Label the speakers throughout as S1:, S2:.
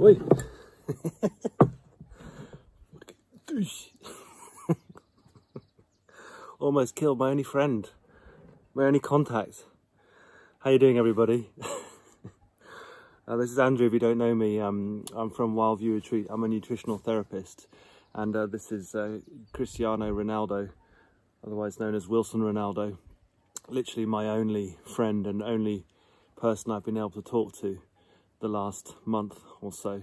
S1: Wait. Almost killed my only friend, my only contact. How you doing, everybody? This is Andrew. If you don't know me, I'm from Wildview Retreat. I'm a nutritional therapist, and this is Cristiano Ronaldo, otherwise known as Wilson Ronaldo. Literally my only friend and only person I've been able to talk to the last month or so, and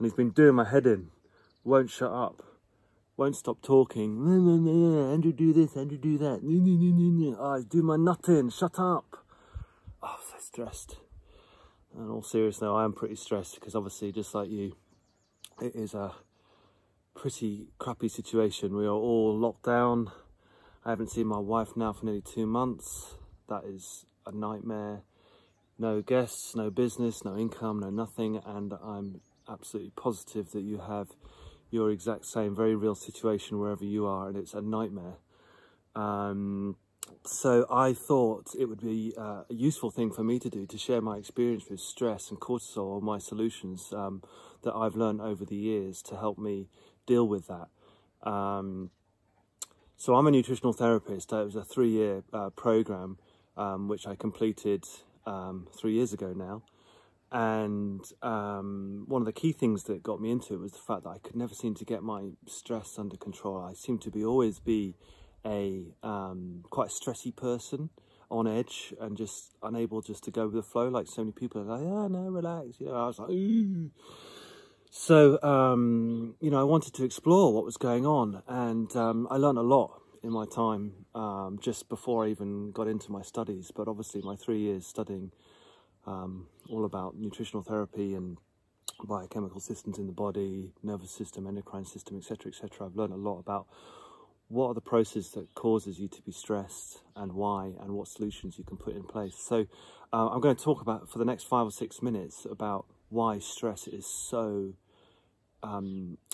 S1: he's been doing my head in. Won't shut up, won't stop talking. Andrew, do this, Andrew, do that. Oh, do my nutting, shut up. Oh, I'm so stressed. In all seriousness, I am pretty stressed because obviously, just like you, it is a pretty crappy situation. We are all locked down. I haven't seen my wife now for nearly 2 months. That is a nightmare. No guests, no business, no income, no nothing. And I'm absolutely positive that you have your exact same very real situation wherever you are, and it's a nightmare. So I thought it would be a useful thing for me to do, to share my experience with stress and cortisol, or my solutions that I've learned over the years to help me deal with that. So I'm a nutritional therapist. It was a 3-year program which I completed 3 years ago now. And one of the key things that got me into it was the fact that I could never seem to get my stress under control. I seem to always be a quite a stressy person, on edge, and just unable just to go with the flow, like so many people are like, oh no, relax, you know. I was like, ooh. So you know, I wanted to explore what was going on, and I learned a lot in my time just before I even got into my studies. But obviously my 3 years studying all about nutritional therapy and biochemical systems in the body, nervous system, endocrine system, etc., etc. I've learned a lot about what are the processes that causes you to be stressed and why, and what solutions you can put in place. So I'm going to talk about, for the next 5 or 6 minutes, about why stress is so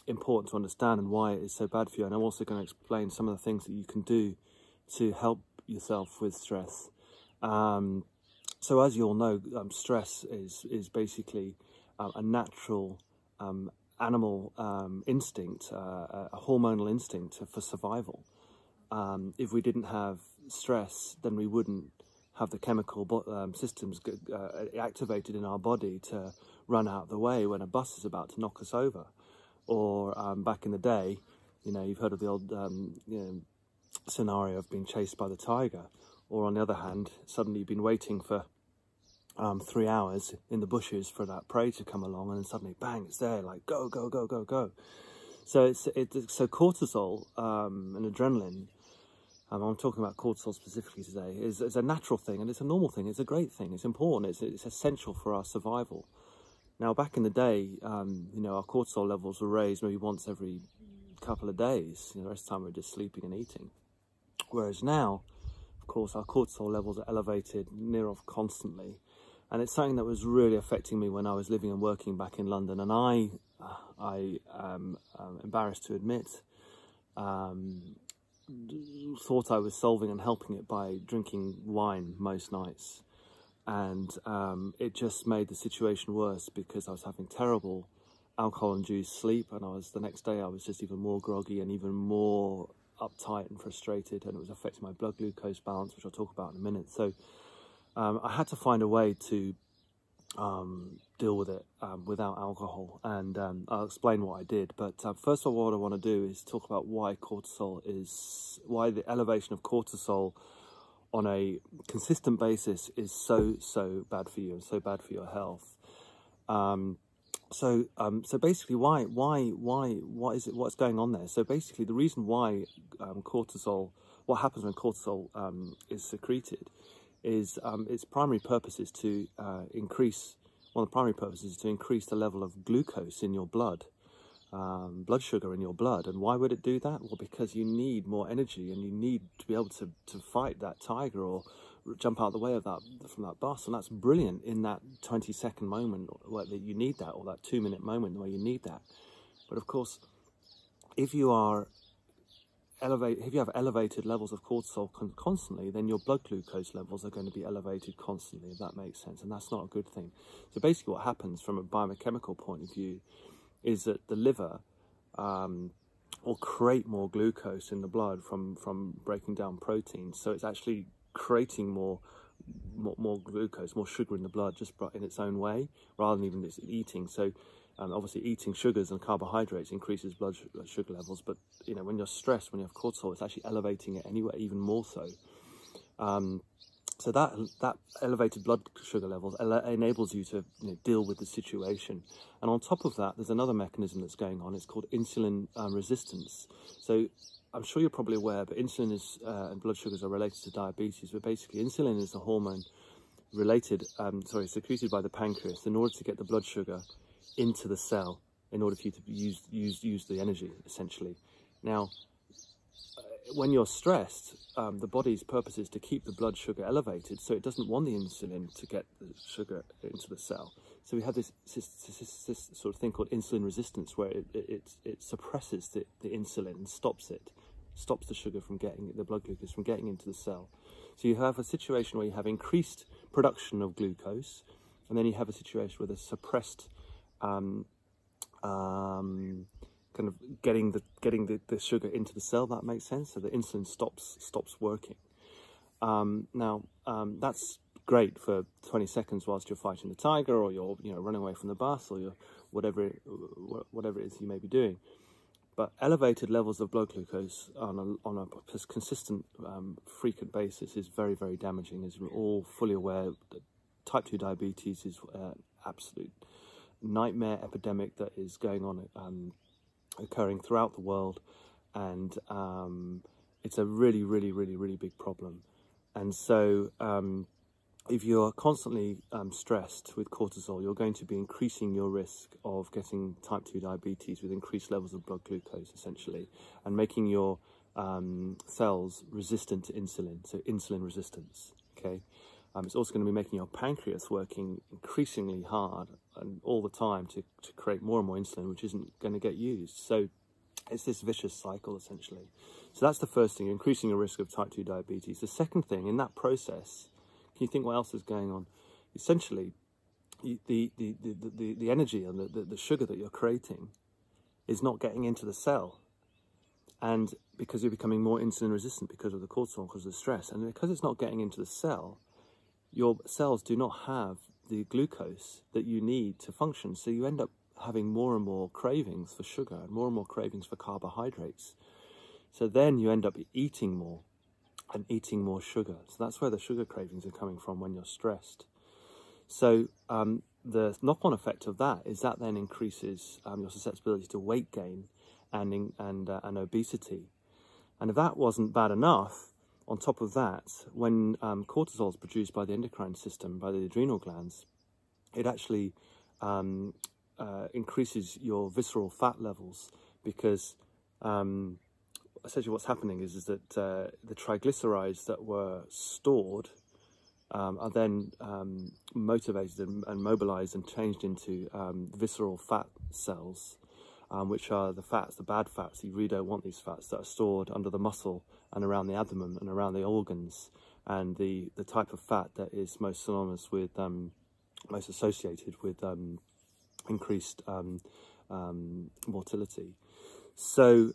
S1: important to understand and why it is so bad for you. And I'm also going to explain some of the things that you can do to help yourself with stress. So as you all know, stress is basically a natural animal instinct, a hormonal instinct for survival. If we didn't have stress, then we wouldn't have the chemical systems activated in our body to run out the way when a bus is about to knock us over. Or back in the day, you know, you've heard of the old you know, scenario of being chased by the tiger. Or on the other hand, suddenly you've been waiting for 3 hours in the bushes for that prey to come along, and then suddenly bang, it's there, like go, go, go, go, go. So so cortisol and adrenaline, I'm talking about cortisol specifically today, is a natural thing, and it's a normal thing, it's a great thing, it's important, it's essential for our survival. Now back in the day, you know, our cortisol levels were raised maybe once every couple of days. You know, the rest of the time we're just sleeping and eating. Whereas now, of course, our cortisol levels are elevated near off constantly. And it's something that was really affecting me when I was living and working back in London. And I am embarrassed to admit, thought I was solving and helping it by drinking wine most nights. And it just made the situation worse, because I was having terrible alcohol-induced sleep. And the next day I was just even more groggy and even more uptight and frustrated. And it was affecting my blood glucose balance, which I'll talk about in a minute. So I had to find a way to deal with it without alcohol, and I'll explain what I did. But first of all, what I want to do is talk about why the elevation of cortisol on a consistent basis is so bad for you and so bad for your health. So basically, what is it? What's going on there? So basically, the reason why cortisol, what happens when cortisol is secreted, is its primary purpose is to increase. One of the primary purposes is to increase the level of glucose in your blood, blood sugar in your blood. And why would it do that? Well, because you need more energy, and you need to be able to fight that tiger or jump out the way of that from that bus. And that's brilliant in that 20-second moment where you need that, or that 2-minute moment where you need that. But of course, if you are if you have elevated levels of cortisol constantly, then your blood glucose levels are going to be elevated constantly, if that makes sense, and that's not a good thing. So basically what happens from a biochemical point of view is that the liver will create more glucose in the blood from breaking down proteins, so it's actually creating more glucose, more sugar in the blood just in its own way, rather than even just eating. So obviously eating sugars and carbohydrates increases blood sugar levels, but you know, when you're stressed, when you have cortisol, it's actually elevating it anyway, even more so. So that elevated blood sugar levels enables you to deal with the situation. And on top of that, there's another mechanism that's going on. It's called insulin resistance. So I'm sure you're probably aware, but insulin and blood sugars are related to diabetes. But basically, insulin is a hormone secreted by the pancreas in order to get the blood sugar into the cell, in order for you to use the energy, essentially. Now, when you're stressed, the body's purpose is to keep the blood sugar elevated, so it doesn't want the insulin to get the sugar into the cell. So we have this sort of thing called insulin resistance, where it suppresses the insulin and stops the sugar from the blood glucose from getting into the cell. So you have a situation where you have increased production of glucose, and then you have a situation where there's suppressed kind of getting the sugar into the cell. That makes sense. So the insulin stops working. That's great for 20 seconds whilst you're fighting the tiger, or you're running away from the bus, or you're whatever it is you may be doing. But elevated levels of blood glucose on a consistent, frequent basis is very, very damaging. As we're all fully aware, that type 2 diabetes is an absolute nightmare epidemic that is going on, occurring throughout the world, and it's a really, really, really, really big problem. And so if you're constantly stressed with cortisol, you're going to be increasing your risk of getting type 2 diabetes with increased levels of blood glucose, essentially, and making your cells resistant to insulin, so insulin resistance, okay? It's also going to be making your pancreas working increasingly hard and all the time to create more and more insulin, which isn't going to get used. So it's this vicious cycle, essentially. So that's the first thing, increasing your risk of type 2 diabetes. The second thing, in that process, can you think what else is going on? Essentially, the energy and the sugar that you're creating is not getting into the cell. And because you're becoming more insulin resistant because of the cortisol, because of the stress, and because it's not getting into the cell, your cells do not have the glucose that you need to function. So you end up having more and more cravings for sugar and more cravings for carbohydrates. So then you end up eating more and eating more sugar. So that's where the sugar cravings are coming from when you're stressed. So the knock-on effect of that is that then increases your susceptibility to weight gain and obesity. And if that wasn't bad enough, on top of that, when cortisol is produced by the endocrine system, by the adrenal glands, it actually increases your visceral fat levels, because essentially what's happening is that the triglycerides that were stored are then motivated and mobilized and changed into visceral fat cells, which are the fats, the bad fats. You really don't want these fats that are stored under the muscle and around the abdomen and around the organs, and the type of fat that is most synonymous with, most associated with increased mortality. So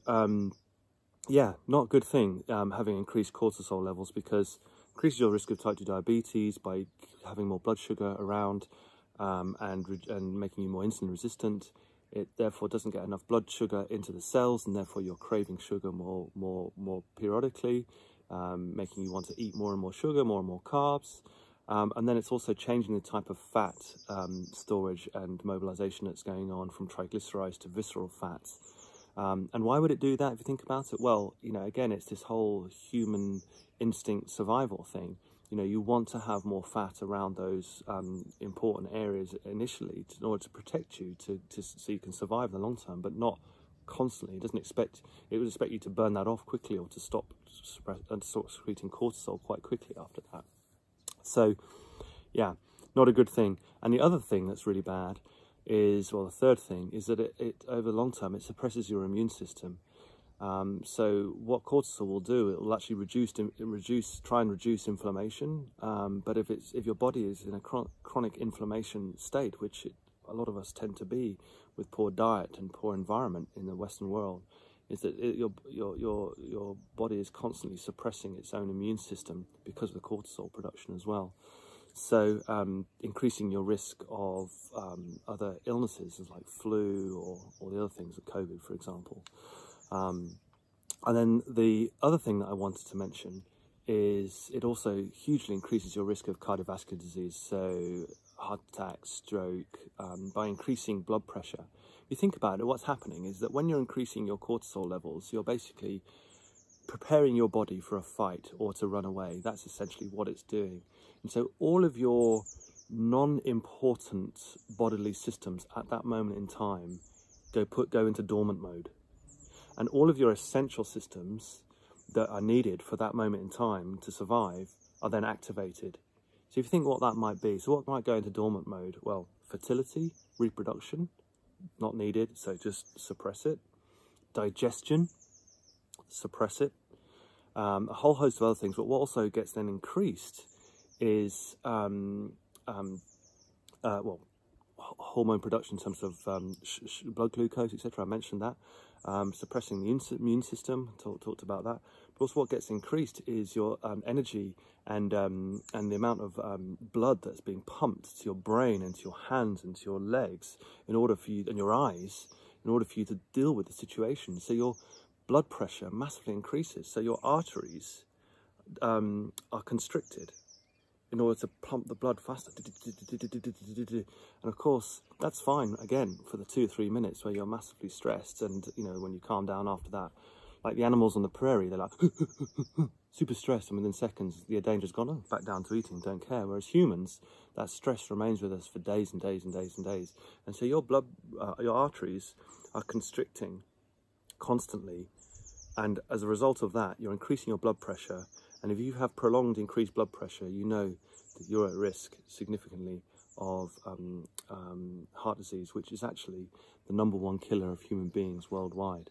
S1: yeah, not a good thing having increased cortisol levels, because it increases your risk of type 2 diabetes by having more blood sugar around and making you more insulin resistant. It therefore doesn't get enough blood sugar into the cells, and therefore you're craving sugar more periodically, making you want to eat more and more sugar, more and more carbs. And then it's also changing the type of fat storage and mobilization that's going on from triglycerides to visceral fats. And why would it do that if you think about it? Well, again, it's this whole human instinct survival thing. You want to have more fat around those important areas initially in order to protect you, so you can survive in the long term, but not constantly. It would expect you to burn that off quickly, or to stop secreting cortisol quite quickly after that. So, yeah, not a good thing. And the other thing that's really bad is, well, the third thing is that it over the long term, it suppresses your immune system. So what cortisol will do, it will actually try and reduce inflammation. But if your body is in a chronic inflammation state, which a lot of us tend to be with poor diet and poor environment in the Western world, is that your body is constantly suppressing its own immune system because of the cortisol production as well. So increasing your risk of other illnesses like flu or the other things, like COVID, for example. And then the other thing that I wanted to mention is it also hugely increases your risk of cardiovascular disease, so heart attack, stroke, by increasing blood pressure. If you think about it, what's happening is that when you're increasing your cortisol levels, you're basically preparing your body for a fight or to run away. That's essentially what it's doing. And so all of your non-important bodily systems at that moment in time go into dormant mode. And all of your essential systems that are needed for that moment in time to survive are then activated. So if you think what that might be, so what might go into dormant mode? Well, fertility, reproduction, not needed, so just suppress it. Digestion, suppress it. A whole host of other things, but what also gets then increased is hormone production in terms of blood glucose, etc. I mentioned that. Suppressing the immune system, talked about that. But also what gets increased is your energy and the amount of blood that's being pumped to your brain and to your hands and to your legs in order for you, and your eyes, in order for you to deal with the situation. So your blood pressure massively increases. So your arteries are constricted in order to pump the blood faster. And of course, that's fine, again, for the 2 or 3 minutes where you're massively stressed, and, you know, when you calm down after that. Like the animals on the prairie, they're like, super stressed, and within seconds, the danger's gone, oh, back down to eating, don't care. Whereas humans, that stress remains with us for days and days and days and days. And so your your arteries are constricting constantly, and as a result of that, you're increasing your blood pressure. And if you have prolonged increased blood pressure, you know that you're at risk significantly of heart disease, which is actually the #1 killer of human beings worldwide.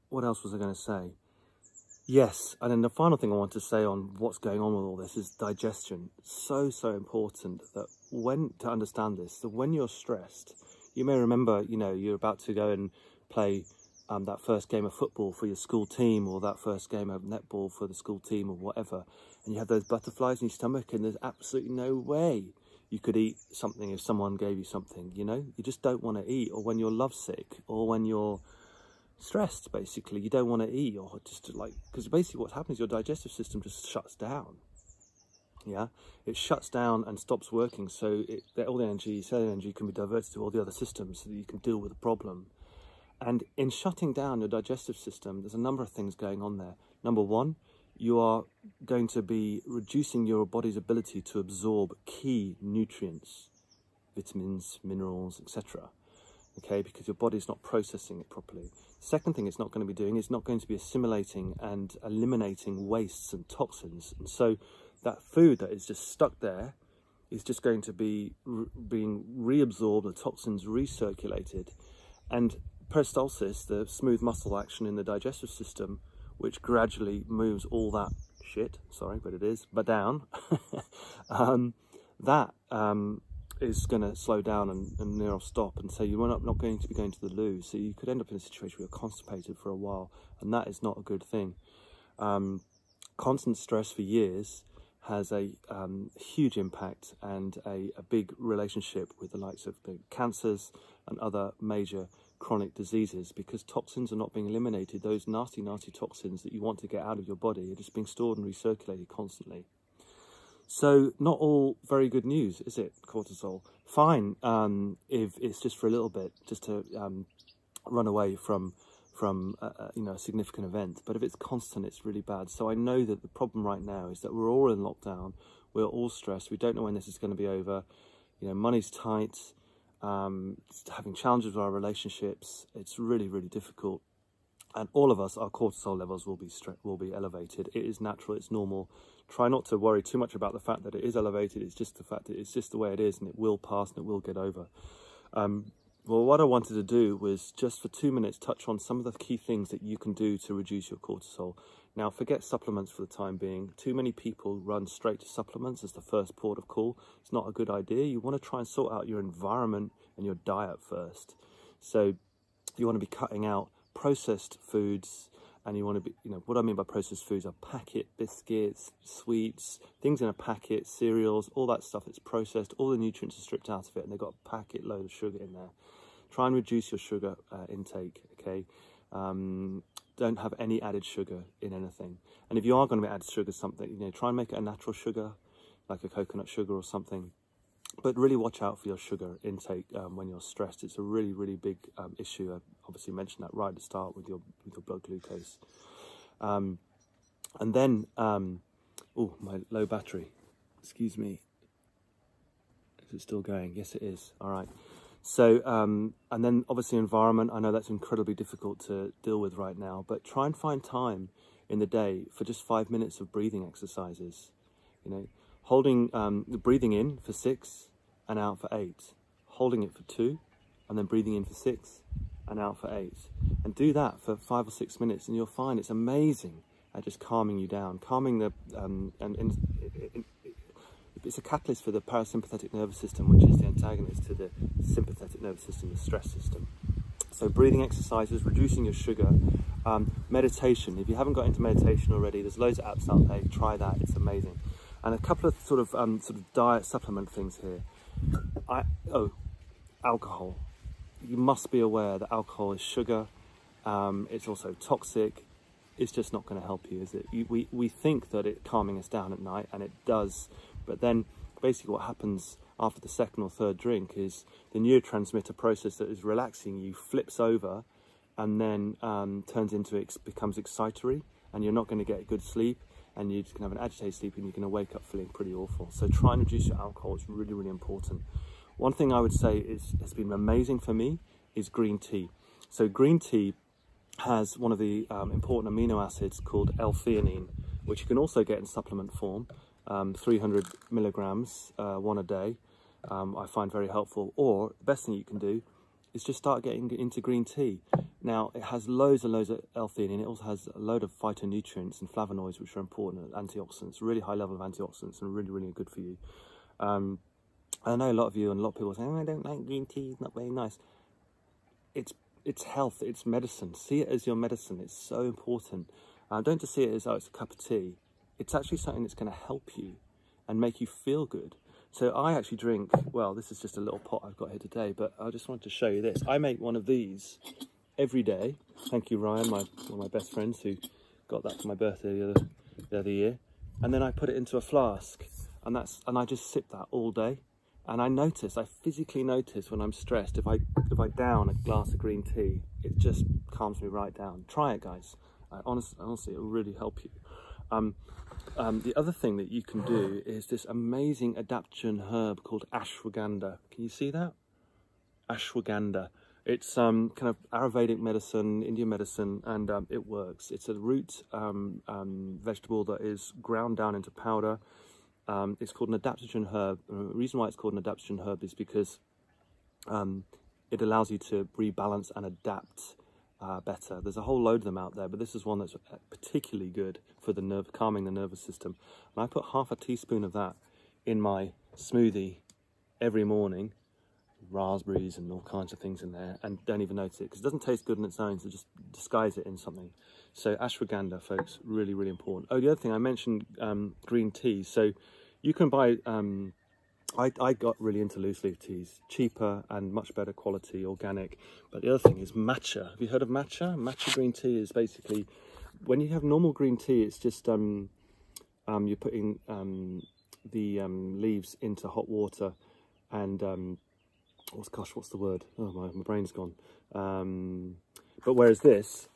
S1: What else was I going to say? Yes, and then the final thing I want to say on what's going on with all this is digestion. So important that to understand this, that when you're stressed, you may remember, you know, you're about to go and play that first game of football for your school team, or that first game of netball for the school team, or whatever, and you have those butterflies in your stomach, and there's absolutely no way you could eat something if someone gave you something, you know? You just don't want to eat. Or when you're lovesick, or when you're stressed, basically, you don't want to eat, or just like, because basically what's happening is your digestive system just shuts down. Yeah, it shuts down and stops working, so all the energy, cellular energy, can be diverted to all the other systems so that you can deal with the problem. And in shutting down your digestive system, there's a number of things going on there. #1, you are going to be reducing your body's ability to absorb key nutrients, vitamins, minerals, etc. Okay, because your body's not processing it properly. Second thing it's not going to be doing is not going to be assimilating and eliminating wastes and toxins. And so that food that is just stuck there is just going to be being reabsorbed, the toxins recirculated. And peristalsis, the smooth muscle action in the digestive system, which gradually moves all that shit, sorry, but it is, but down, that is going to slow down and near stop, and so you're not going to be going to the loo, so you could end up in a situation where you're constipated for a while, and that is not a good thing. Constant stress for years has a huge impact and a big relationship with the likes of the cancers and other major chronic diseases, because toxins are not being eliminated. Those nasty toxins that you want to get out of your body are just being stored and recirculated constantly. So not all very good news, is it, cortisol? Fine, if it's just for a little bit, just to run away from you know, a significant event. But if it's constant, it's really bad. So I know that the problem right now is that we're all in lockdown, we're all stressed, we don't know when this is going to be over, you know, money's tight, having challenges with our relationships, it's really difficult, and all of us, our cortisol levels will be elevated. It is natural, it's normal. Try not to worry too much about the fact that it is elevated. It's just the fact that it's just the way it is, and it will pass and it will get over. Well, what I wanted to do was just for 2 minutes touch on some of the key things that you can do to reduce your cortisol. Now, forget supplements for the time being. Too many people run straight to supplements as the first port of call. It's not a good idea. You want to try and sort out your environment and your diet first. So you want to be cutting out processed foods, and you want to be, what I mean by processed foods are packet biscuits, sweets, things in a packet, cereals, all that stuff that's processed. All the nutrients are stripped out of it, and they've got a packet load of sugar in there. Try and reduce your sugar intake, okay? Don't have any added sugar in anything. And if you are going to add sugar something, try and make it a natural sugar, like a coconut sugar or something. But really watch out for your sugar intake when you're stressed. It's a really, really big issue. I obviously mentioned that right at the start with your blood glucose. And then, oh, my low battery. Excuse me. Is it still going? Yes, it is. All right. So, and then obviously environment. I know that's incredibly difficult to deal with right now, but try and find time in the day for just 5 minutes of breathing exercises. Holding, breathing in for 6 and out for 8, holding it for 2 and then breathing in for 6 and out for 8. And do that for 5 or 6 minutes and you'll find it's amazing at just calming you down, calming the, it's a catalyst for the parasympathetic nervous system, which is the antagonist to the sympathetic nervous system, the stress system. So breathing exercises, reducing your sugar, meditation. If you haven't got into meditation already, there's loads of apps out there. Try that, it's amazing. And a couple of sort of diet supplement things here. Alcohol. You must be aware that alcohol is sugar. It's also toxic. It's just not going to help you, is it? We think that it's calming us down at night, and it does. But then basically what happens after the second or third drink is the neurotransmitter process that is relaxing you flips over and then becomes excitatory, and you're not going to get good sleep, and you're just going to have an agitated sleep, and you're going to wake up feeling pretty awful. So try and reduce your alcohol. It's really, really important. One thing I would say has been amazing for me is green tea. So green tea has one of the important amino acids called L-theanine, which you can also get in supplement form, 300 milligrams, one a day. I find very helpful. Or the best thing you can do is just start getting into green tea. Now, it has loads and loads of L-theanine. It also has a load of phytonutrients and flavonoids, which are important, antioxidants, really high level of antioxidants, and really, really good for you. I know a lot of you and a lot of people say, oh, I don't like green tea, it's not very nice. It's health, it's medicine. See it as your medicine. It's so important. Don't just see it as, oh, it's a cup of tea. It's actually something that's going to help you and make you feel good. So I actually drink, well, this is just a little pot I've got here today, but I just wanted to show you this. I make one of these every day. Thank you, Ryan, one of my best friends who got that for my birthday the other year. And then I put it into a flask, and I just sip that all day. And I physically notice when I'm stressed, if I down a glass of green tea, it just calms me right down. Try it, guys. Honestly, it will really help you. The other thing that you can do is this amazing adaptogen herb called ashwagandha. Can you see that? Ashwagandha. It's kind of Ayurvedic medicine, Indian medicine, and it works. It's a root vegetable that is ground down into powder. It's called an adaptogen herb. The reason why it's called an adaptogen herb is because it allows you to rebalance and adapt better. There's a whole load of them out there, but this is one that's particularly good for the calming the nervous system. And I put half a teaspoon of that in my smoothie every morning, raspberries and all kinds of things in there, and don't even notice it because it doesn't taste good on its own, so just disguise it in something. So ashwagandha, folks, really, really important. Oh, the other thing I mentioned, green tea. So you can buy, I got really into loose leaf teas, cheaper and much better quality, organic. But the other thing is matcha. Have you heard of matcha? Matcha green tea is basically, when you have normal green tea, it's just you're putting the leaves into hot water and what's the word? Oh, my brain's gone. But whereas this,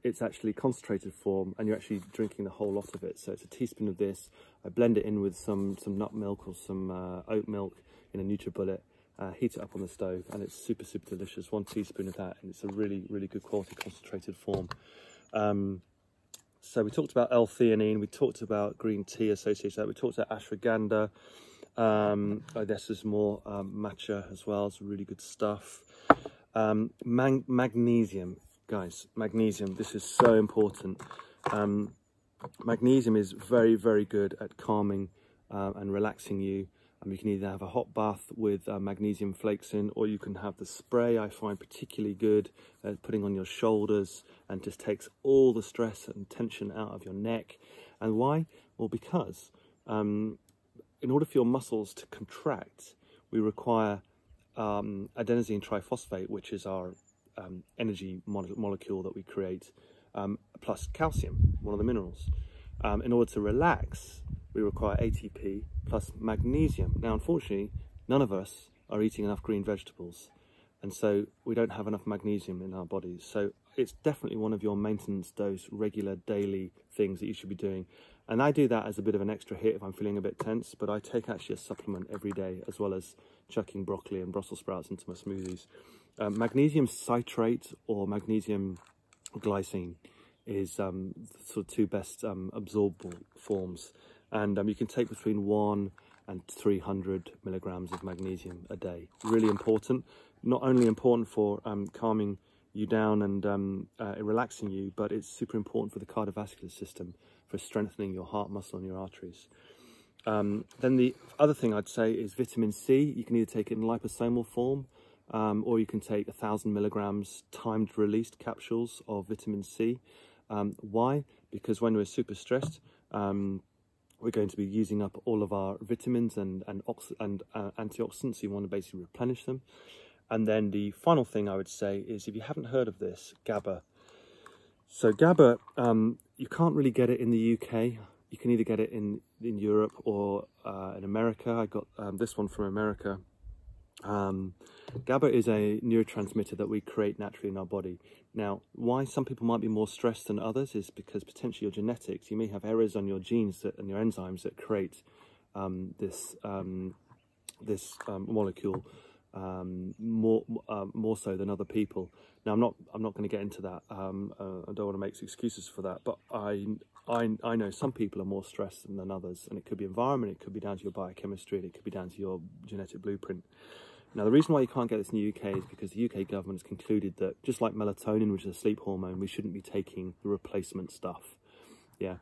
S1: it's actually concentrated form, and you're actually drinking the whole lot of it. So it's a teaspoon of this. I blend it in with some nut milk or some oat milk in a NutriBullet, heat it up on the stove, and it's super, super delicious. 1 teaspoon of that, and it's a really, really good quality concentrated form. So we talked about L-theanine, we talked about green tea associated with that, we talked about ashwagandha. This is more matcha as well. It's really good stuff. Magnesium, guys, magnesium. This is so important. Magnesium is very, very good at calming and relaxing you. You can either have a hot bath with magnesium flakes in, or you can have the spray. I find particularly good at putting on your shoulders, and just takes all the stress and tension out of your neck. And why? Well, because in order for your muscles to contract, we require adenosine triphosphate, which is our energy molecule that we create, plus calcium, one of the minerals. In order to relax, we require ATP plus magnesium. Now, unfortunately, none of us are eating enough green vegetables, and so we don't have enough magnesium in our bodies. So it's definitely one of your maintenance dose, regular daily things that you should be doing. And I do that as a bit of an extra hit if I'm feeling a bit tense, but I take actually a supplement every day, as well as chucking broccoli and Brussels sprouts into my smoothies. Magnesium citrate or magnesium glycine is sort of two best absorbable forms. And you can take between 1 and 300 milligrams of magnesium a day. Really important. Not only important for calming you down and relaxing you, but it's super important for the cardiovascular system, for strengthening your heart muscle and your arteries. Then the other thing I'd say is vitamin C. You can either take it in liposomal form, or you can take 1,000 milligrams timed released capsules of vitamin C. Why? Because when we're super stressed, we're going to be using up all of our vitamins and antioxidants. You want to basically replenish them. And then the final thing I would say is, if you haven't heard of this, GABA. So GABA, you can't really get it in the UK. You can either get it in Europe or in America. I got this one from America. GABA is a neurotransmitter that we create naturally in our body. Now, why some people might be more stressed than others is because potentially your genetics, you may have errors on your genes and your enzymes that create this molecule more so than other people. Now, I'm not going to get into that. I don't want to make excuses for that, but I know some people are more stressed than others, and it could be environment, it could be down to your biochemistry, and it could be down to your genetic blueprint. Now, the reason why you can't get this in the UK is because the UK government has concluded that, just like melatonin, which is a sleep hormone, we shouldn't be taking the replacement stuff. Yeah.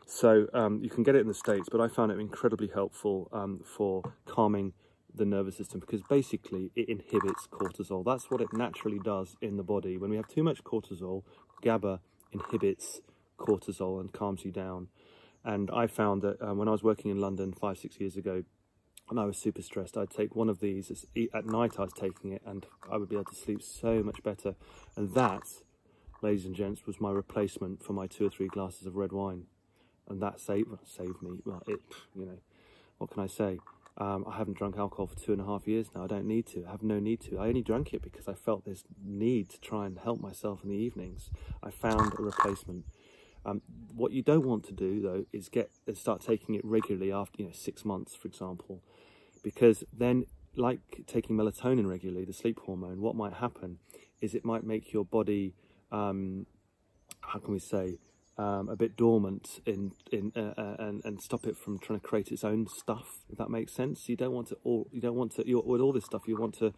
S1: So you can get it in the States, but I found it incredibly helpful for calming the nervous system, because basically it inhibits cortisol. That's what it naturally does in the body. When we have too much cortisol, GABA inhibits cortisol and calms you down. And I found that when I was working in London 5-6 years ago, and I was super stressed, I'd take one of these at night. I was taking it, and I would be able to sleep so much better. And that, ladies and gents, was my replacement for my 2 or 3 glasses of red wine. And that saved me. Well, you know, what can I say? I haven't drunk alcohol for 2.5 years now. I don't need to. I have no need to. I only drank it because I felt this need to try and help myself in the evenings. I found a replacement. What you don't want to do, though, is start taking it regularly after 6 months, for example, because then, like taking melatonin regularly, the sleep hormone, what might happen is it might make your body, how can we say, a bit dormant and stop it from trying to create its own stuff, if that makes sense. You don't want to with all this stuff, you want to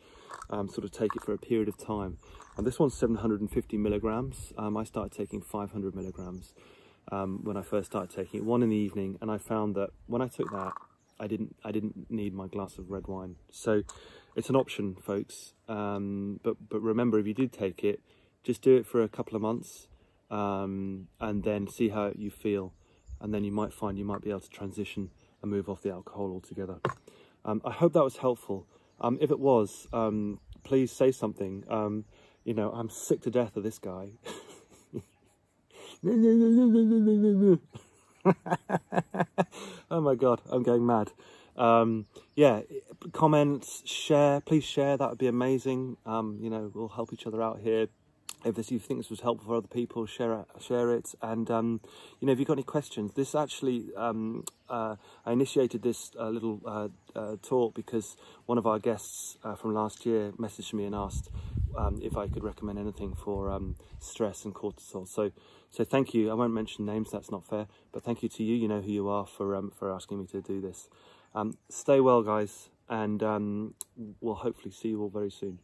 S1: sort of take it for a period of time. And this one's 750 milligrams. I started taking 500 milligrams when I first started taking it, one in the evening, and I found that when I took that, I didn't need my glass of red wine. So it's an option, folks. But remember, if you do take it, just do it for a couple of months. And then see how you feel, and then you might find you might be able to transition and move off the alcohol altogether. I hope that was helpful. If it was, please say something. I'm sick to death of this guy. Oh my god, I'm going mad. Yeah, comments, share, please share, that would be amazing. We'll help each other out here. If you think this was helpful for other people, share it. And, if you've got any questions, this actually, I initiated this little talk because one of our guests from last year messaged me and asked if I could recommend anything for stress and cortisol. So thank you. I won't mention names, that's not fair, but thank you to you. You know who you are for asking me to do this. Stay well, guys, and we'll hopefully see you all very soon.